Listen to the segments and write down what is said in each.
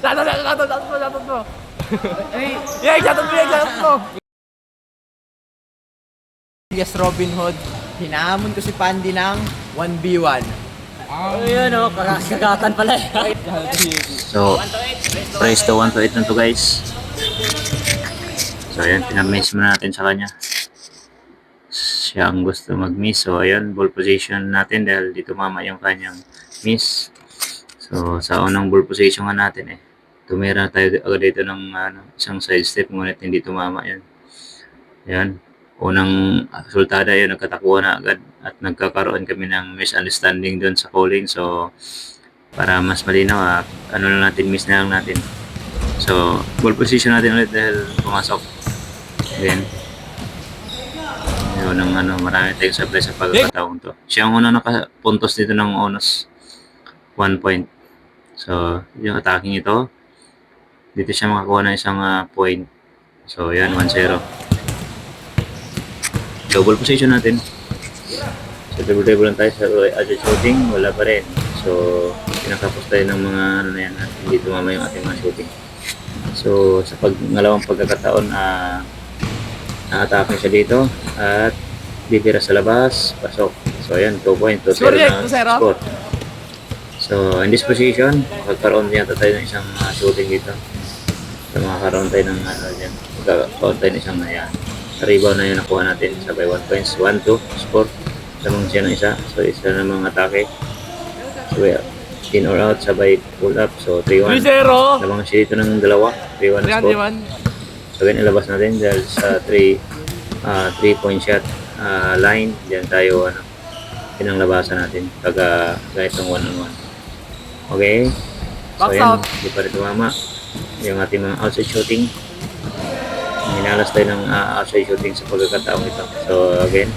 Shoutout mo. Yek, shoutout mo. Yes, Robin Hood. Hinahamon ko si Pandy ng 1v1. Ayun o, kakagatan pala. So, price to 1 to 8 na to guys. So ayan, pinamiss muna natin sa kanya. Siya ang gusto mag-miss. So ayan, ball position natin dahil dito mama yung kanyang miss. So sa unang ball position nga natin tumira tayo agad dito ng isang side step ngunit hindi tumama yan. Ayan, unang resultada yun, nagkatakuha na agad at nagkakaroon kami ng misunderstanding doon sa calling. So para mas malinaw, ano na natin, miss na lang natin. So ball position natin ulit dahil pumasok. Then yun ang marami tayong supply sa pagkakataong to. Siya ang unang nakapuntos dito ng onus 1 point. So yung attacking ito, dito siya makakuha ng isang point. So yan, 1-0. Double position natin. So double lang tayo sa adjust shooting, wala pa rin. So pinakapos tayo ng mga na yan at hindi tumama yung ating mga shooting. So sa ngalawang pagkakataon, na-atake siya dito at bibira sa labas, pasok. So ayan, 2 point, 2-0 na score. So in this position, magkakaroon yata tayo ng isang shooting dito. So makakaroon tayo ng magkakaroon tayo ng isang rebound na yun nakuha natin. Sabay 1 points, 1-2 score. Lamang siya ng isa. So isa namang atake. Sabay in or out, sabay pull up. So 3-1. Lamang siya dito ng dalawa. 3-1 na score. So ganyan ilabas natin dahil sa 3-point shot line. Diyan tayo pinanglabasan natin guys ng 1-on-1. Okay, so yan, hindi pa rin tumama yung ating mga outside shooting. Minalas tayo ng outside shooting sa pagkakataong ito. So again,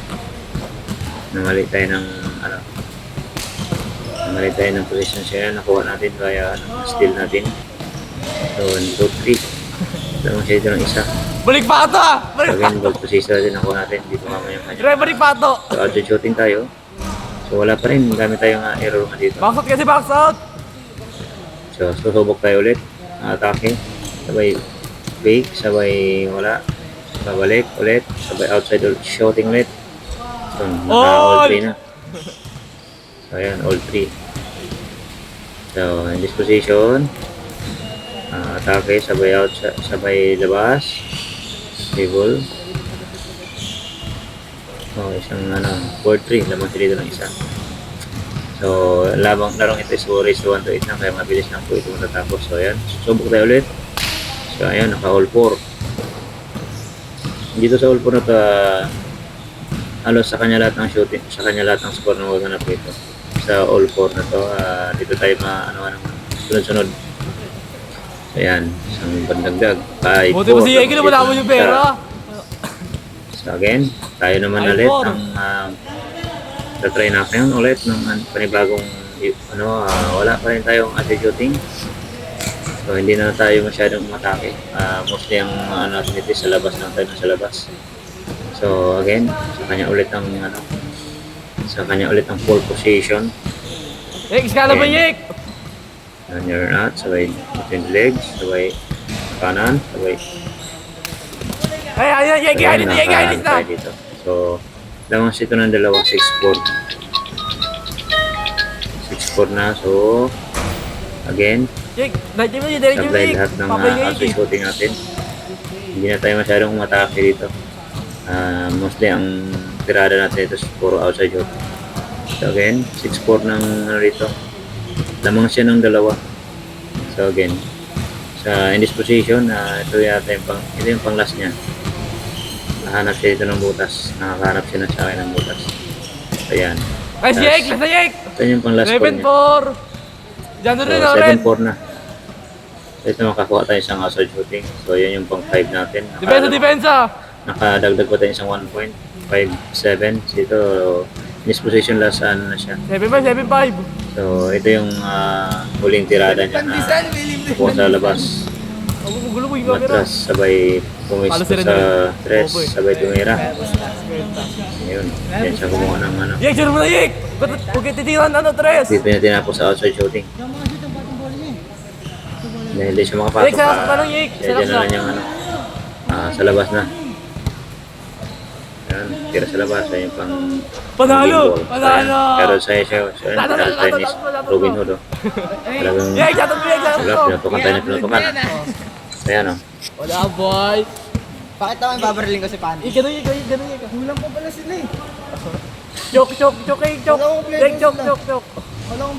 namali tayo ng position siya, nakuha natin kaya steal natin. So 1, 2, 3. Lamang siya dito ng isa. Balik pa ito So again, ball position natin, nakuha natin. Dito mamaya yung kanya. Balik pa ito. So outside shooting tayo. So wala pa rin, gamit tayong error nga dito. Box out kasi, box out. So susubok tayo ulit. Atake. Sabay fake, sabay wala. Babalik ulit. Sabay outside shooting ulit. So naka all 3 na. So ayan, all 3. So in this position, atake, sabay out, sabay labas. Table. So isang 4-3, lamang sila dito ng isa. So larong ito is race to 1 to 8 na, kaya mabilis na po ito matatapos. So ayan, susubok tayo ulit. So ayan, naka all 4. Dito sa all 4 na to, halos sa kanya lahat ng shooting, sa kanya lahat ng score na maganap ito. Sa all 4 na to, dito tayo sunod-sunod. So ayan, isang bandagdag. Buti mo si Yegi na wala mo yung pera. So again, tayo naman ulit ang tatry natin ulit ng panibagong wala pa rin tayong shooting. So hindi na tayo masyadong matake. Mostly ang natin ito sa labas lang tayo, sa labas. So again, sa kanya ulit ang full position. Yek, iskala mo Yek! And you're not, sabay between the legs, sabay kanan, sabay Ay, Yek, ayun na! Dito. So lamang ito ng dalawa, 6-4 na. So again, Yek, dahil mo yung direct yung supply Yek! lahat ng outside shooting natin. Hindi na tayo masyadong umatake dito. Mostly ang tirada natin ito is puro outside shooting. So again, 6-4 ng rito. Lamang siya ng dalawa. So again, in this position, ito yata yung pang last niya. Nahanap siya dito ng butas. Nakakahanap siya sa akin ng butas. So ayan. Ay, si Yek! Nasa Yek! Ito yung pang last score niya. 7-4! Diyan rin So ulit! 7-4 na. So ito makakuha tayo isang outside shooting. So yan yung pang 5 natin. Depensa! Nakadagdag pa tayo isang 1 point. 5-7. So ito, in this position last na siya. 7-5. So ito yung huling tirada niya na kuha sa labas. Matras, sabay pumisto sa tres, sabay tumira. Ayun, yan siya kumuha ng Yek, sure mo na Yek! Huwag kayo titiran, tres! dito niya tinapos sa outside shooting. Dahil di siya makapasok. Yek, sarap ka ng Yek. Kaya Sarap dyan na na. lang yung ano. Sa labas na. Yan, tira sa labas. Ay yung pang... Panalo! ball. Panalo! Pero siya, Chinese Robin Hood. Talagang Yek, shoutout mo Yek. Shoutout wala, mo. pinutukan tayo na pinutukan. Ayan o. Wala, boy. Bakit naman babariling ko si Pandi? Ganun Yek, ganun Yek. Kulang pa pala sila eh. Chok, chok, chok, Yek, chok. Wala akong Yek, chok, sila. chok, chok. Wala akong